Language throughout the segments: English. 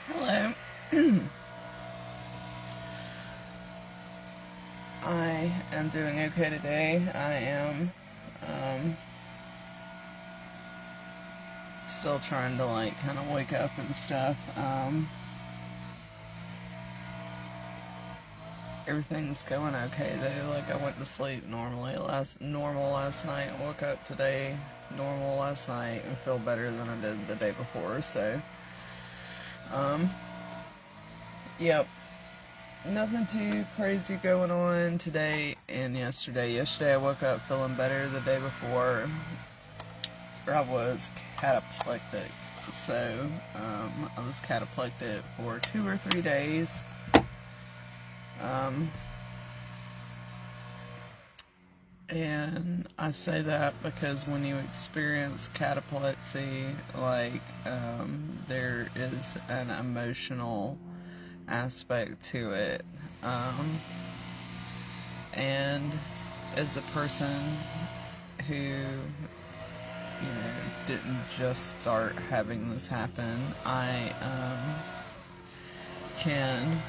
Hello. I am doing okay today. I am um, still trying to like kind of wake up and stuff. Everything's going okay though. Like I went to sleep normal last night. Woke up today normal last night and feel better than I did the day before. So, um, yep. Nothing too crazy going on today and yesterday. Yesterday I woke up feeling better. The day before I was cataplectic. So I was cataplectic for 2 or 3 days. Um, and I say that because when you experience cataplexy, like there is an emotional aspect to it. And as a person who, didn't just start having this happen, I can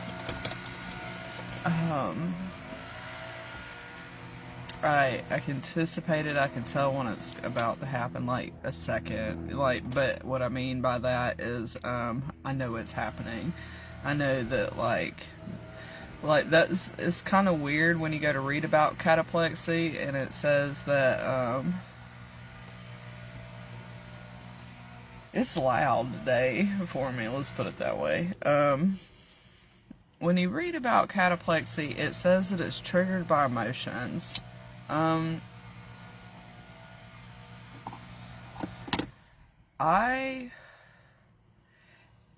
I can anticipate it. I can tell when it's about to happen, like a second. But what I mean by that is, I know it's happening. I know that that's it's kind of weird when you go to read about cataplexy and it says that it's loud today for me. Let's put it that way. When you read about cataplexy, it says that it's triggered by emotions.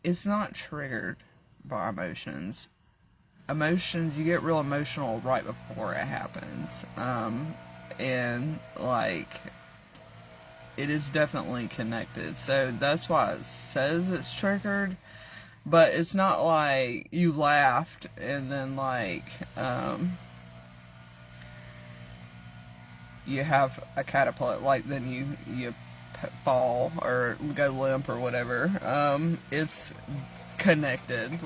It's not triggered by emotions. Emotions, you get real emotional right before it happens. And like, it is definitely connected. So that's why it says it's triggered. But it's not like you laughed and then you have a catapult, like then you fall or go limp or whatever. It's connected.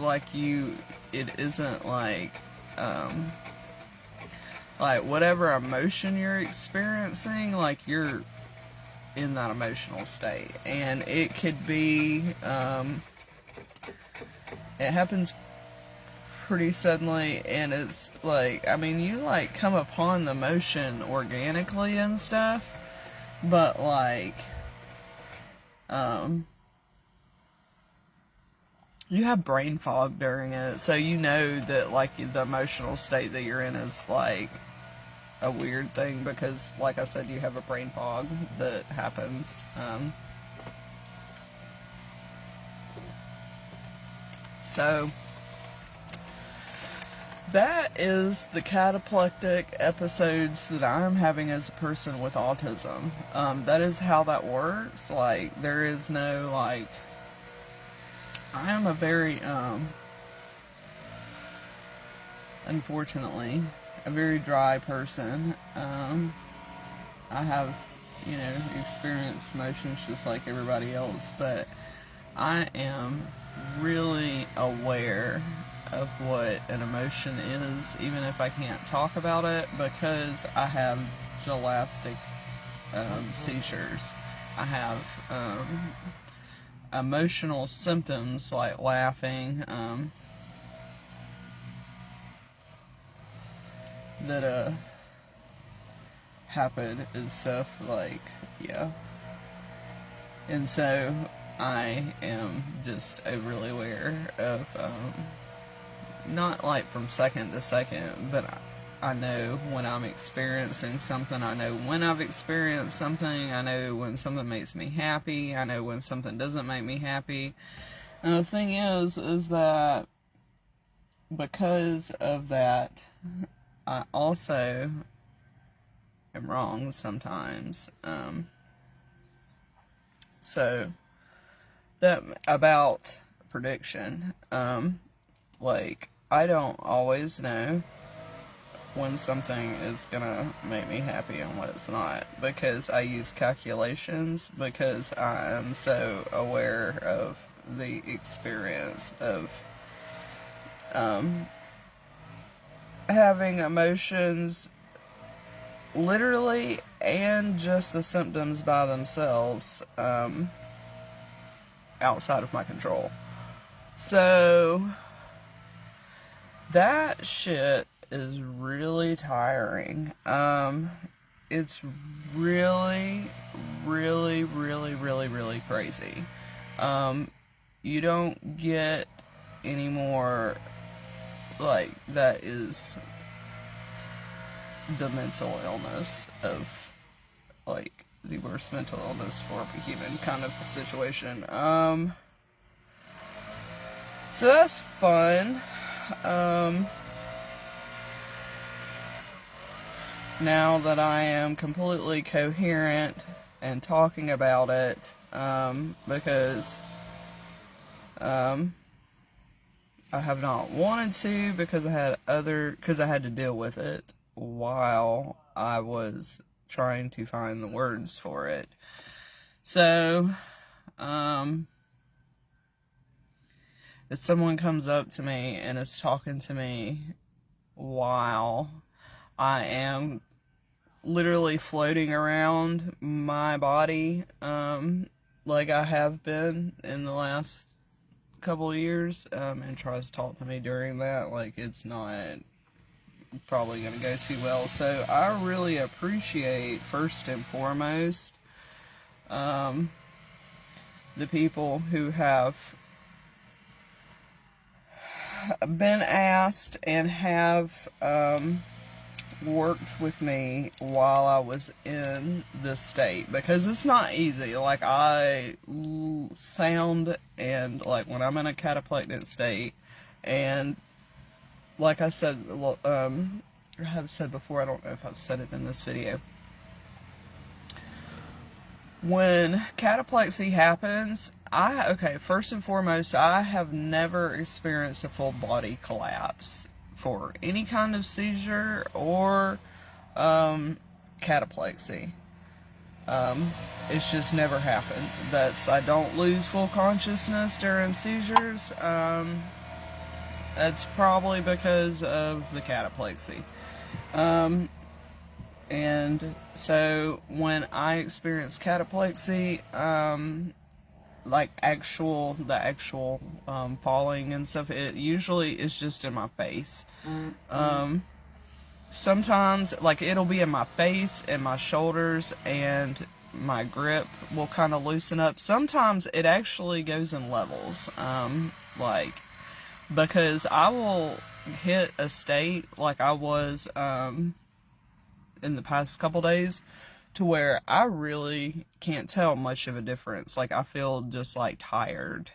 It isn't like whatever emotion you're experiencing, like you're in that emotional state, and it could be it happens pretty suddenly, and it's like, I mean, you like come upon the emotion organically and stuff, but you have brain fog during it, so you know that like the emotional state that you're in is like a weird thing because, like I said, you have a brain fog that happens. So that is the cataplectic episodes that I'm having as a person with autism. That is how that works. Like, there is no, like, I am a very, unfortunately, a very dry person. I have, experienced emotions just like everybody else, but I am really aware of what an emotion is, even if I can't talk about it, because I have gelastic seizures. I have emotional symptoms like laughing that happen and stuff, like, yeah. And so I am just overly aware of not like from second to second, but I know when I'm experiencing something. I know when I've experienced something. I know when something makes me happy. I know when something doesn't make me happy. And the thing is that because of that, I also am wrong sometimes. So that about prediction. Like, I don't always know when something is gonna make me happy and what it's not, because I use calculations, because I am so aware of the experience of having emotions literally and just the symptoms by themselves outside of my control. So that shit is really tiring. It's really, really, really, really, really crazy. You don't get any more, like, that is the mental illness of, like, the worst mental illness for a human kind of situation. So that's fun. Now that I am completely coherent and talking about it, because I have not wanted to, because I had to deal with it while I was trying to find the words for it. So, if someone comes up to me and is talking to me while I am literally floating around my body, like I have been in the last couple of years, and tries to talk to me during that, like, it's not probably going to go too well. So I really appreciate, first and foremost, the people who have been asked and have worked with me while I was in this state, because it's not easy. Like, I sound, and like when I'm in a cataplectic state, and like I said, I have said before, I don't know if I've said it in this video, when cataplexy happens, first and foremost, I have never experienced a full body collapse for any kind of seizure or cataplexy. It's just never happened. I don't lose full consciousness during seizures. That's probably because of the cataplexy. And so when I experience cataplexy, like the actual falling and stuff, it usually is just in my face. Sometimes, like, it'll be in my face and my shoulders, and my grip will kind of loosen up. Sometimes it actually goes in levels, like, because I will hit a state like I was in the past couple days, to where I really can't tell much of a difference. Like, I feel just like tired,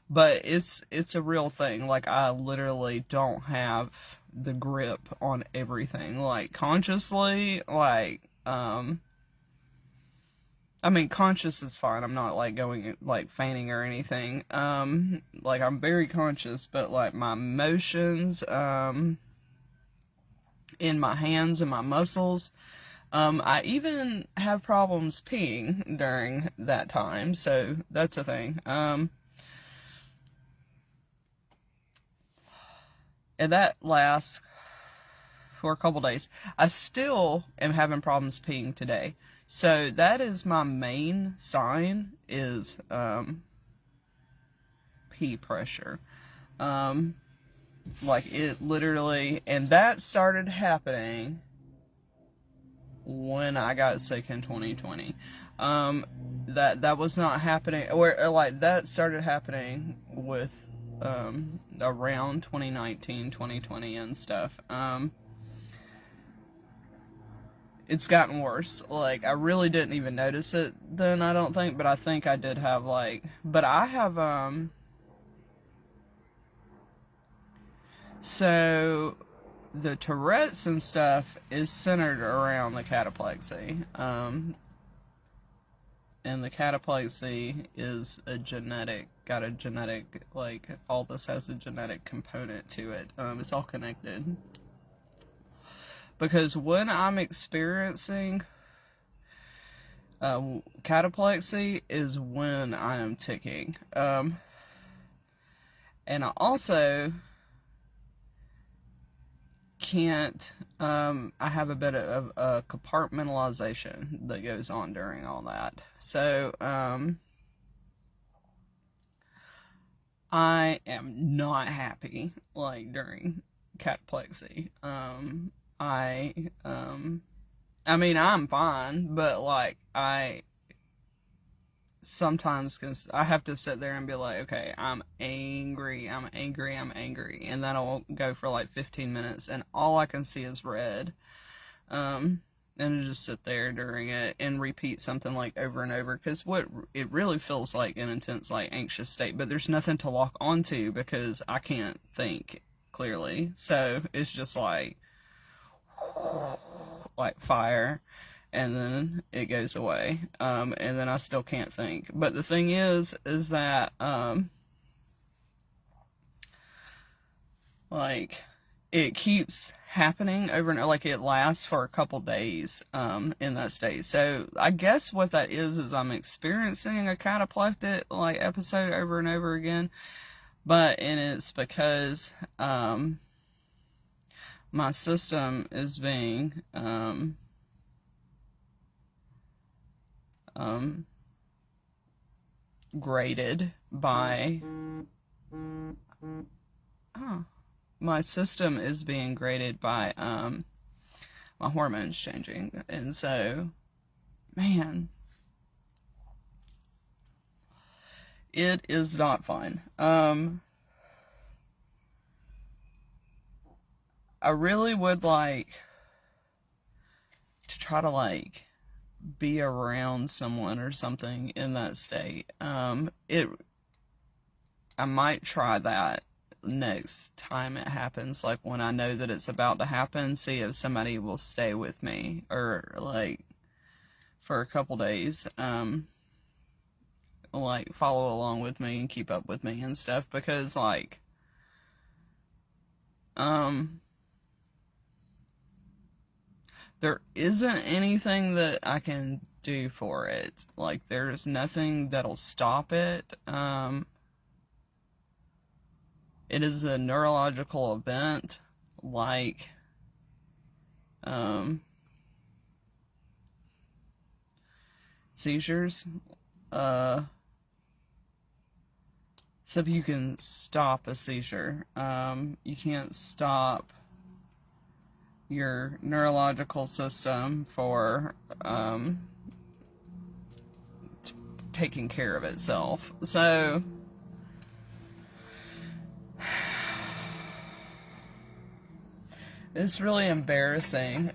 but it's a real thing. Like, I literally don't have the grip on everything, like, consciously. Like, I mean, conscious is fine. I'm not like going, like, fainting or anything. Like, I'm very conscious, but like my emotions, in my hands and my muscles, I even have problems peeing during that time, so that's a thing. And that lasts for a couple days. I still am having problems peeing today. So that is my main sign, is pee pressure. Like, it literally, and that started happening when I got sick in 2020. That was not happening, or like, that started happening with around 2019, 2020 and stuff. It's gotten worse. Like, I really didn't even notice it then, I don't think, but I think I did have, like, but I have so the Tourette's and stuff is centered around the cataplexy. And the cataplexy is got a genetic, like, all this has a genetic component to it. It's all connected. Because when I'm experiencing Cataplexy is when I am ticking. And I also can't, I have a bit of compartmentalization that goes on during all that. So, I am not happy, like, during cataplexy. I mean, I'm fine, but, like, I sometimes I have to sit there and be like, okay, I'm angry, and that'll go for like 15 minutes, and all I can see is red. And just sit there during it and repeat something like over and over, because what it really feels like an intense, like, anxious state, but there's nothing to lock onto because I can't think clearly. So it's just like fire, and then it goes away, and then I still can't think. But the thing is that, like, it keeps happening over and over, like, it lasts for a couple days, in that state. So I guess what that is I'm experiencing a cataplectic, like, episode over and over again, and it's because, my system is being, graded by, my system is being graded by, my hormones changing. And so, man, it is not fun. I really would like to try to, like, be around someone or something in that state. I might try that next time it happens, like, when I know that it's about to happen, see if somebody will stay with me, or, like, for a couple days, like, follow along with me and keep up with me and stuff, because, like, there isn't anything that I can do for it. Like, there's nothing that'll stop it. It is a neurological event, like, seizures. So you can stop a seizure. You can't stop your neurological system for, taking care of itself. So, it's really embarrassing.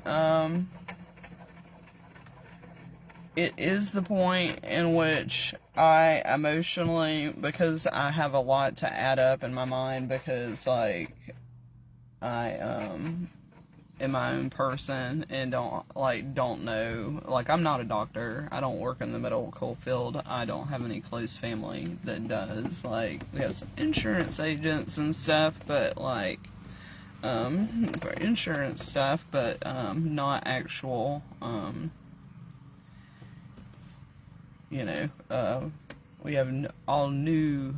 It is the point in which I emotionally, because I have a lot to add up in my mind, because, like, I am my own person and don't know, like, I'm not a doctor, I don't work in the medical field, I don't have any close family that does. Like, we have some insurance agents and stuff, but, like, for insurance stuff, but, not actual, we have all new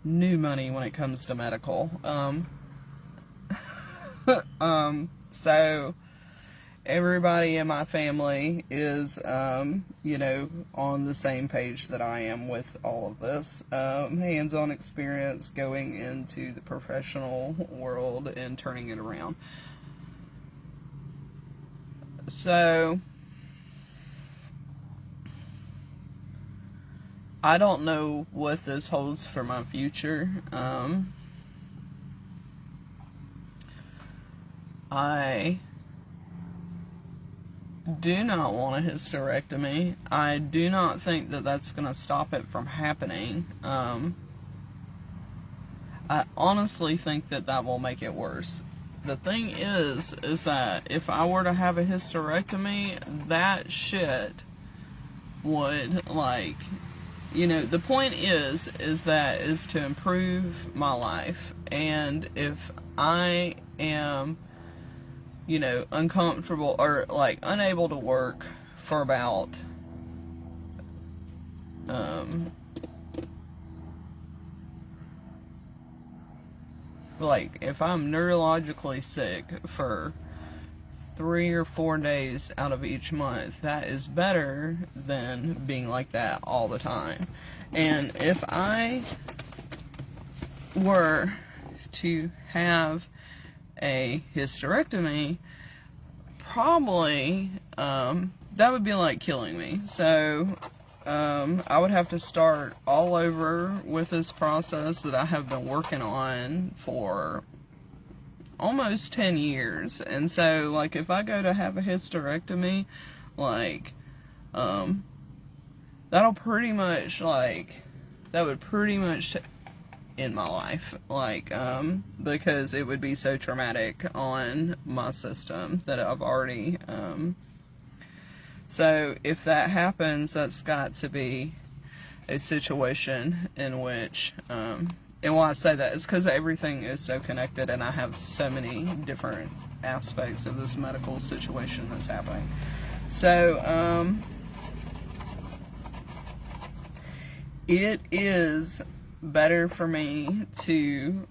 money when it comes to medical. So everybody in my family is, on the same page that I am with all of this. Hands-on experience going into the professional world and turning it around. So, I don't know what this holds for my future. I do not want a hysterectomy. I do not think that that's going to stop it from happening. I honestly think that will make it worse. The thing is that if I were to have a hysterectomy, that shit would, like, the point is to improve my life. And if I am, uncomfortable or, like, unable to work for about like, if I'm neurologically sick for 3 or 4 days out of each month, that is better than being like that all the time. And if I were to have a hysterectomy, probably that would be like killing me. So I would have to start all over with this process that I have been working on for almost 10 years. And so, like, if I go to have a hysterectomy, like, that'll pretty much, like, that would pretty much end my life, like, because it would be so traumatic on my system that I've already, so if that happens, that's got to be a situation in which, and why I say that is because everything is so connected, and I have so many different aspects of this medical situation that's happening. So, it is better for me to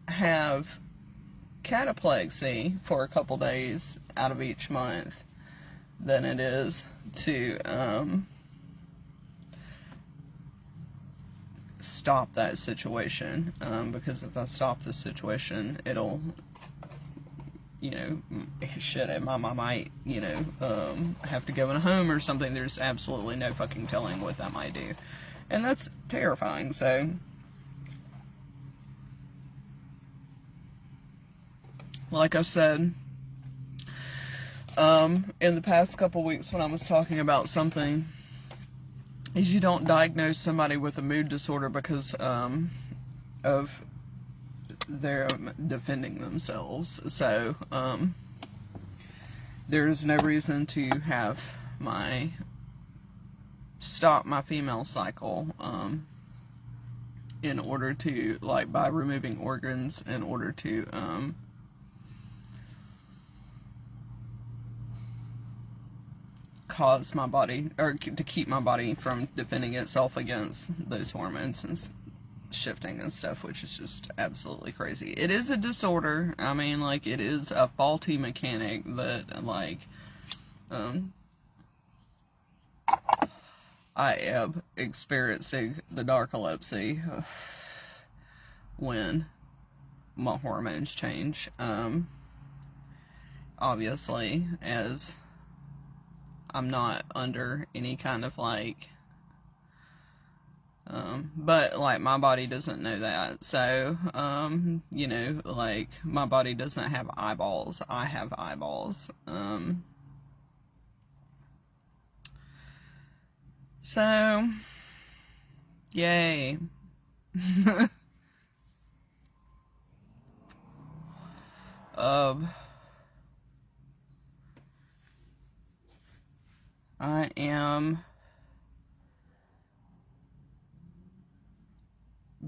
have cataplexy for a couple days out of each month than it is to stop that situation, because if I stop the situation, it'll, you know, shit, I might, you know, have to go in a home or something. There's absolutely no fucking telling what that might do, and that's terrifying. So, like I said, in the past couple weeks when I was talking about something, is you don't diagnose somebody with a mood disorder because of their defending themselves. So there's no reason to have stop my female cycle in order to, like, by removing organs in order to cause my body, or to keep my body from defending itself against those hormones and shifting and stuff, which is just absolutely crazy. It is a disorder. I mean, like, it is a faulty mechanic that, like, I am experiencing the narcolepsy when my hormones change. Obviously, as I'm not under any kind of, like, but, like, my body doesn't know that. So, you know, like, my body doesn't have eyeballs. I have eyeballs. So, yay. I am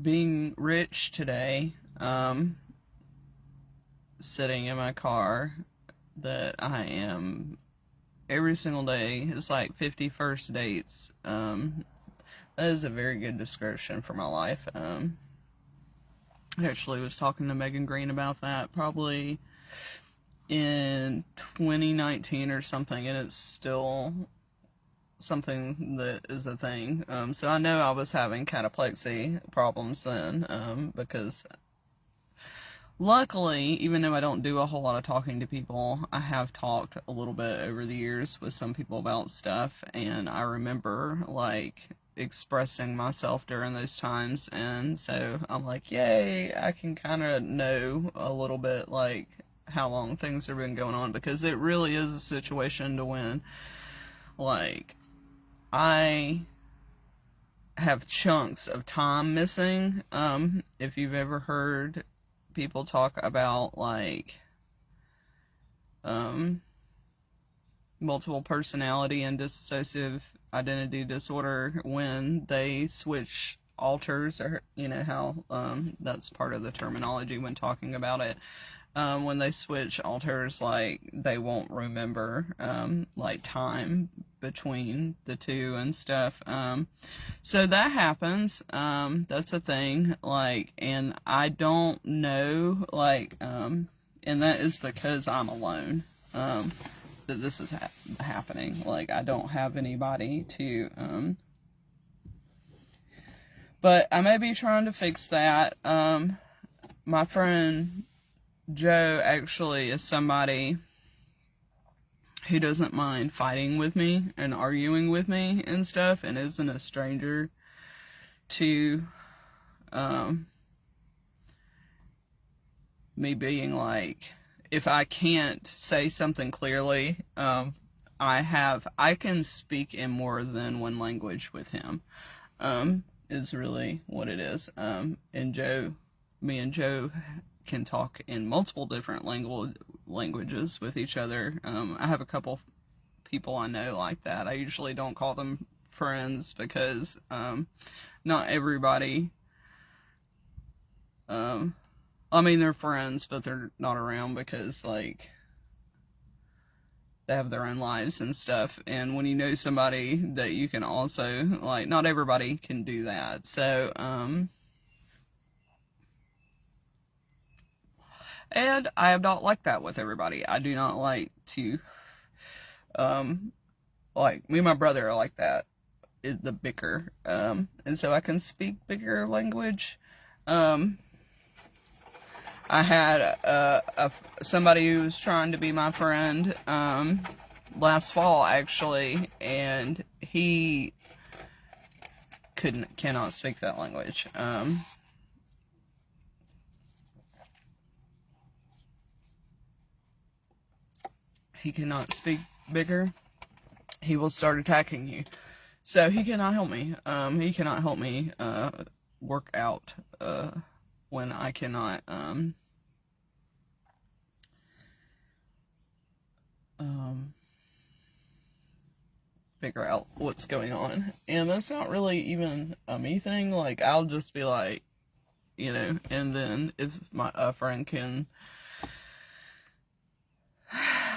being rich today, sitting in my car, that I am every single day. It's like 51st dates. That is a very good description for my life. I actually was talking to Megan Green about that probably in 2019 or something, and it's still something that is a thing. So I know I was having cataplexy problems then, because luckily, even though I don't do a whole lot of talking to people, I have talked a little bit over the years with some people about stuff, and I remember, like, expressing myself during those times, and so I'm like, yay, I can kind of know a little bit, like, how long things have been going on, because it really is a situation to when, like, I have chunks of time missing. If you've ever heard people talk about, like, multiple personality and dissociative identity disorder, when they switch alters, or, you know, how, that's part of the terminology when talking about it. when they switch alters, like, they won't remember, like, time between the two and stuff. So that happens. That's a thing, like, and I don't know, like, and that is because I'm alone, that this is happening. Like, I don't have anybody to, but I may be trying to fix that. My friend Joe actually is somebody who doesn't mind fighting with me and arguing with me and stuff, and isn't a stranger to me being like, if I can't say something clearly, I can speak in more than one language with him, is really what it is. And me and Joe can talk in multiple different languages with each other. I have a couple people I know like that. I usually don't call them friends because not everybody, I mean, they're friends, but they're not around because, like, they have their own lives and stuff. And when you know somebody that you can also, like, not everybody can do that. So, and I am not like that with everybody. I do not like to, like, me and my brother are like that, the bicker, and so I can speak bigger language. I had somebody who was trying to be my friend, last fall, actually, and he cannot speak that language. He cannot speak bigger. He will start attacking you. So he cannot help me. He cannot help me work out when I cannot figure out what's going on. And that's not really even a me thing. Like, I'll just be like, you know, and then if my friend can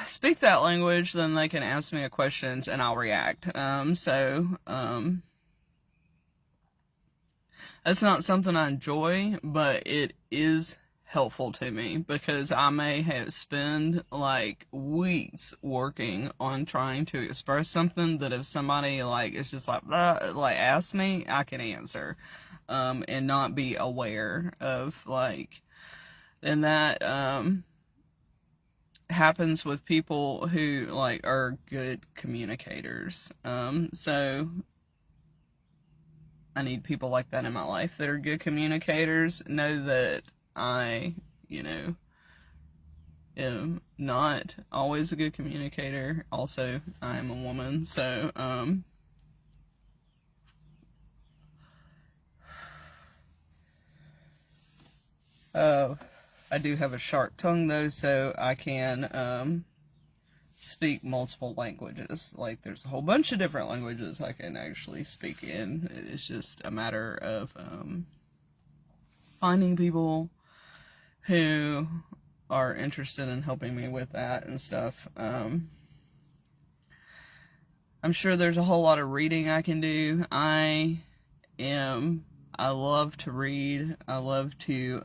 speak that language, then they can ask me a question and I'll react. That's not something I enjoy, but it is helpful to me because I may have spend like weeks working on trying to express something that if somebody like is just like ask me, I can answer, and not be aware of, like, and that happens with people who, like, are good communicators. So I need people like that in my life that are good communicators. Know that I, you know, am not always a good communicator. Also, I am a woman, so I do have a sharp tongue though, so I can speak multiple languages. Like, there's a whole bunch of different languages I can actually speak in. It's just a matter of finding people who are interested in helping me with that and stuff. I'm sure there's a whole lot of reading I can do. I love to read. I love to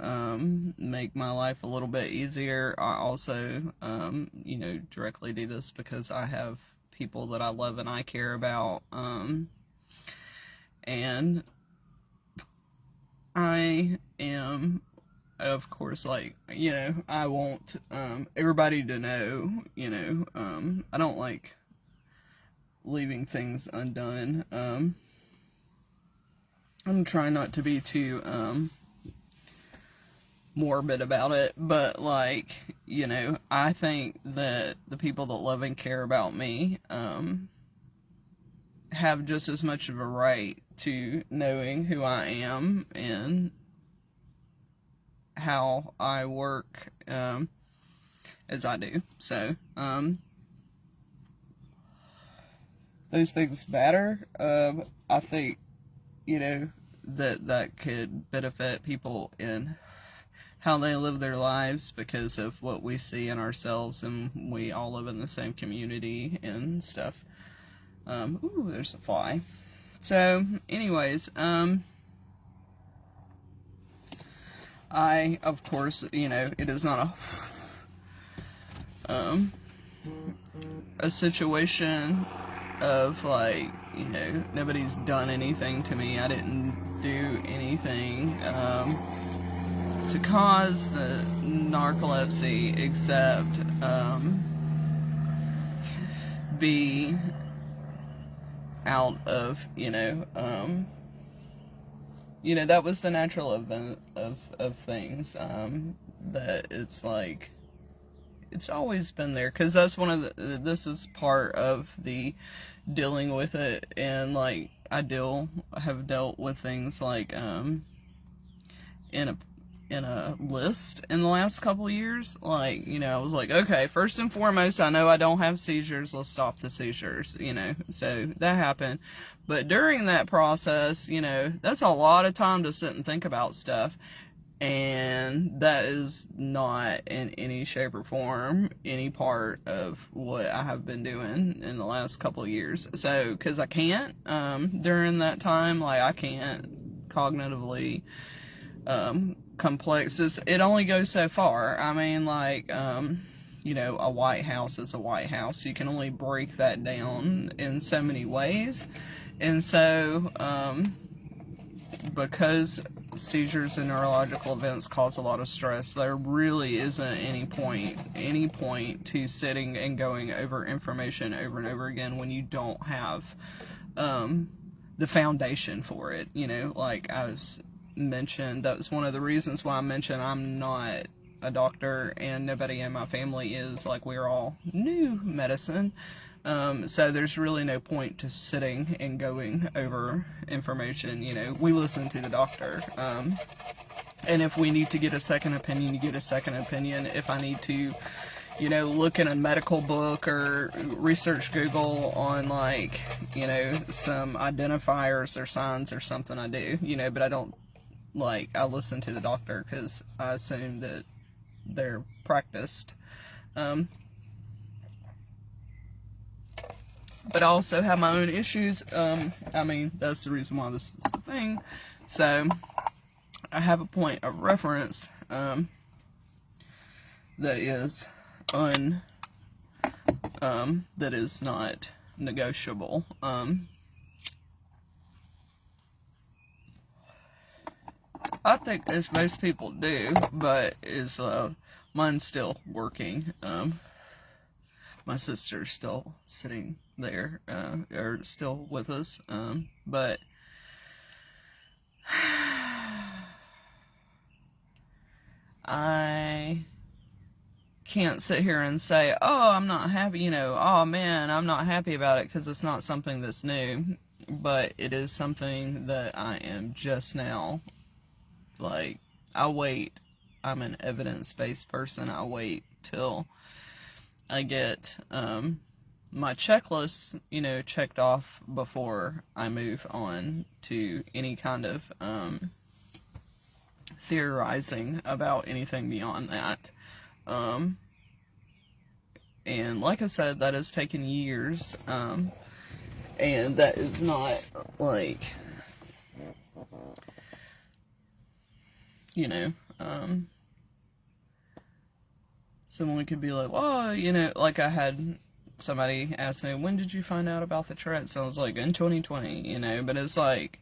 make my life a little bit easier. I also, you know, directly do this because I have people that I love and I care about. And I am, of course, like, you know, I want everybody to know, you know, I don't like leaving things undone. I'm trying not to be too morbid about it, but, like, you know, I think that the people that love and care about me have just as much of a right to knowing who I am and how I work as I do. So those things matter. I think, you know, that could benefit people in how they live their lives because of what we see in ourselves, and we all live in the same community and stuff. Ooh, there's a fly. So, anyways, I, of course, you know, it is not a situation of, like, you know, nobody's done anything to me. I didn't do anything, to cause the narcolepsy, except, be out of, you know, that was the natural event of things, that it's like, it's always been there, because that's one of this is part of the dealing with it, and, like, I have dealt with things, like, in a list in the last couple years. Like, you know, I was like, okay, first and foremost, I know I don't have seizures, let's stop the seizures, you know, so that happened. But during that process, you know, that's a lot of time to sit and think about stuff, and that is not in any shape or form any part of what I have been doing in the last couple of years. So, because I can't, during that time, like, I can't cognitively, complex. It only goes so far. I mean, like, you know, a White House is a White House. You can only break that down in so many ways. And so, because seizures and neurological events cause a lot of stress, there really isn't any point to sitting and going over information over and over again when you don't have, the foundation for it. You know, like I was mentioned, that was one of the reasons why I mentioned I'm not a doctor, and nobody in my family is. Like, we're all new medicine, so there's really no point to sitting and going over information. You know, we listen to the doctor, and if we need to get a second opinion, you get a second opinion. If I need to, you know, look in a medical book or research Google on, like, you know, some identifiers or signs or something, I do, you know, but I don't, like, I listen to the doctor because I assume that they're practiced. But I also have my own issues. I mean, that's the reason why this is the thing. So, I have a point of reference, that is that is not negotiable. I think as most people do, but mine's still working. My sister's still sitting there, or still with us, but I can't sit here and say, oh, I'm not happy, you know, oh man, I'm not happy about it, because it's not something that's new, but it is something that I am just now. Like, I'm an evidence-based person. I wait till I get, my checklist, you know, checked off before I move on to any kind of, theorizing about anything beyond that. And like I said, that has taken years, and that is not, like, you know, someone could be like, well, you know, like I had somebody ask me, when did you find out about the Tourette's? I was like, in 2020, you know, but it's like,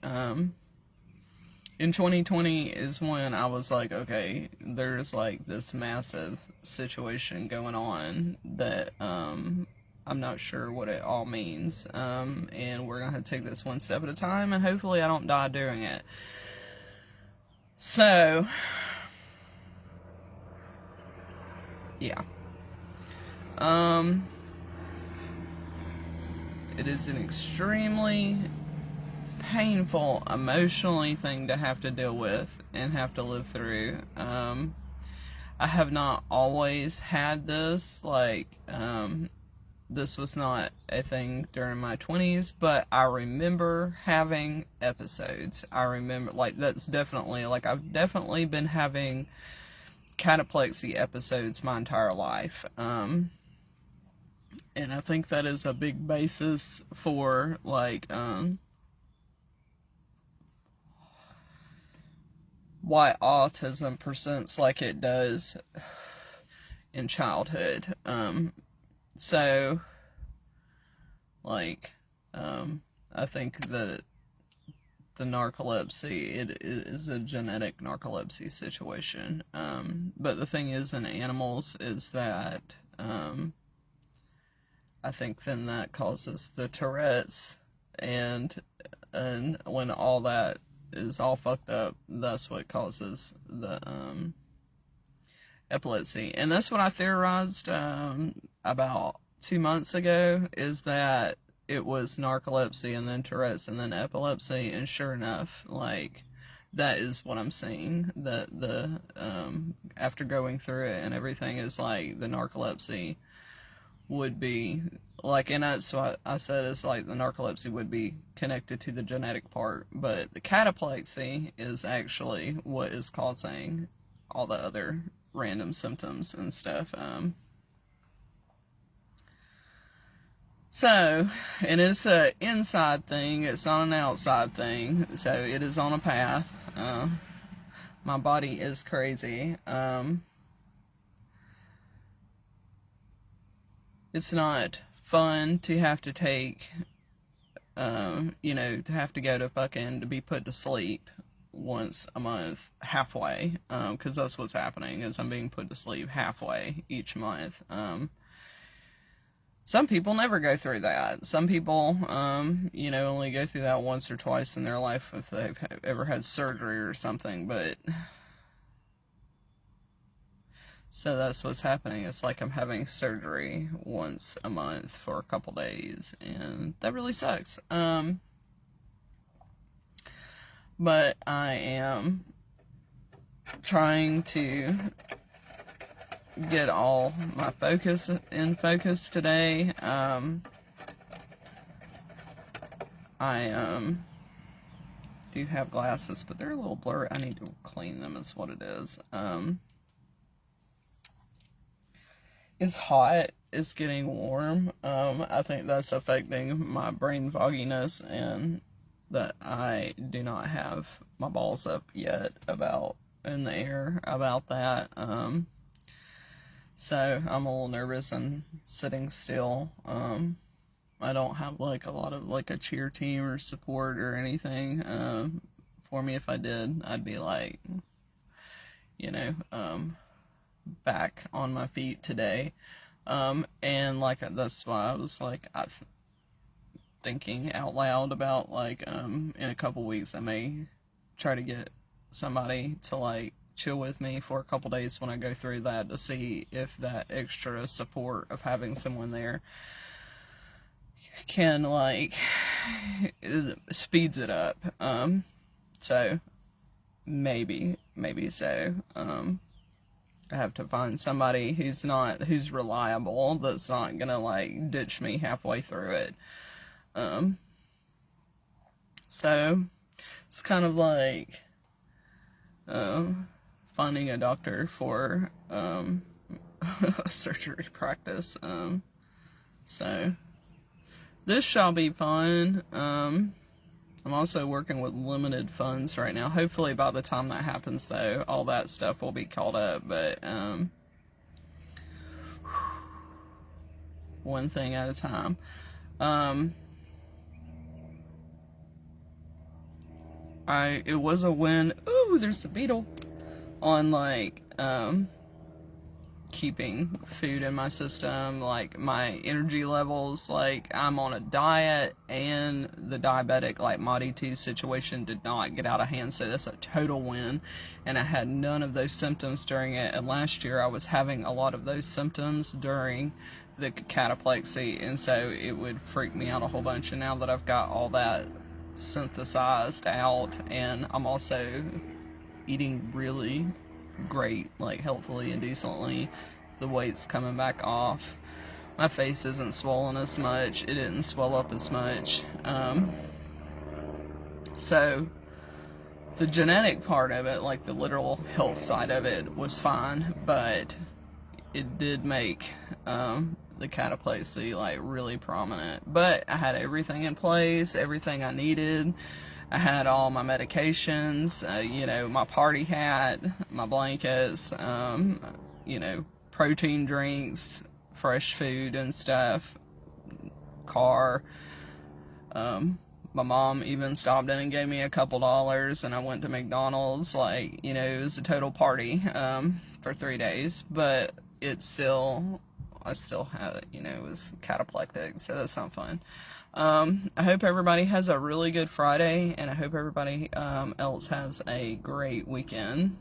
in 2020 is when I was like, okay, there's like this massive situation going on that, I'm not sure what it all means, and we're gonna take this one step at a time, and hopefully I don't die doing it. So, yeah. It is an extremely painful, emotionally thing to have to deal with and have to live through. I have not always had this, like, this was not a thing during my 20s, but I remember having episodes. I remember, like, that's definitely, like, I've definitely been having cataplexy episodes my entire life. And I think that is a big basis for, like, why autism presents like it does in childhood. So, like, I think that the narcolepsy, it is a genetic narcolepsy situation. But the thing is, in animals, is that, I think then that causes the Tourette's, and when all that is all fucked up, that's what causes the epilepsy. And that's what I theorized about 2 months ago, is that it was narcolepsy and then Tourette's and then epilepsy, and sure enough, like, that is what I'm seeing. That the after going through it and everything, is like the narcolepsy would be like, and that's what I said, is like the narcolepsy would be connected to the genetic part, but the cataplexy is actually what is causing all the other random symptoms and stuff. So, and it's an inside thing, it's not an outside thing, so it is on a path. My body is crazy. It's not fun to have to take, to have to go to to be put to sleep once a month, halfway, because that's what's happening, is I'm being put to sleep halfway each month. Some people never go through that. Some people, only go through that once or twice in their life if they've ever had surgery or something, but... So that's what's happening. It's like I'm having surgery once a month for a couple days, and that really sucks. But I am trying to get all my focus in focus today. I do have glasses, but they're a little blurry. I need to clean them, is what it is. It's hot, it's getting warm. I think that's affecting my brain fogginess, and that I do not have my balls up yet in the air about that. So I'm a little nervous and sitting still. I don't have like a lot of like a cheer team or support or anything. For me, if I did, I'd be like, back on my feet today. And like, that's why I was like, thinking out loud about like, in a couple weeks I may try to get somebody to like chill with me for a couple days when I go through that, to see if that extra support of having someone there can like speeds it up. So maybe so. I have to find somebody who's reliable, that's not gonna like ditch me halfway through it. So it's kind of like finding a doctor for a surgery practice. So this shall be fun. I'm also working with limited funds right now. Hopefully by the time that happens, though, all that stuff will be caught up. But one thing at a time. It was a win. Ooh, there's a beetle. On like keeping food in my system, like my energy levels. Like, I'm on a diet, and the diabetic like Madi 2 situation did not get out of hand, so that's a total win. And I had none of those symptoms during it, and last year I was having a lot of those symptoms during the cataplexy, and so it would freak me out a whole bunch. And now that I've got all that synthesized out, and I'm also eating really great, like healthily and decently, the weight's coming back off, my face isn't swollen as much, it didn't swell up as much, so the genetic part of it, like the literal health side of it, was fine, but it did make the cataplexy like really prominent. But I had everything in place, everything I needed. I had all my medications, my party hat, my blankets, protein drinks, fresh food and stuff, car. My mom even stopped in and gave me a couple dollars, and I went to McDonald's. It was a total party for 3 days, but I still had it, it was cataplectic, so that's not fun. I hope everybody has a really good Friday, and I hope everybody else has a great weekend.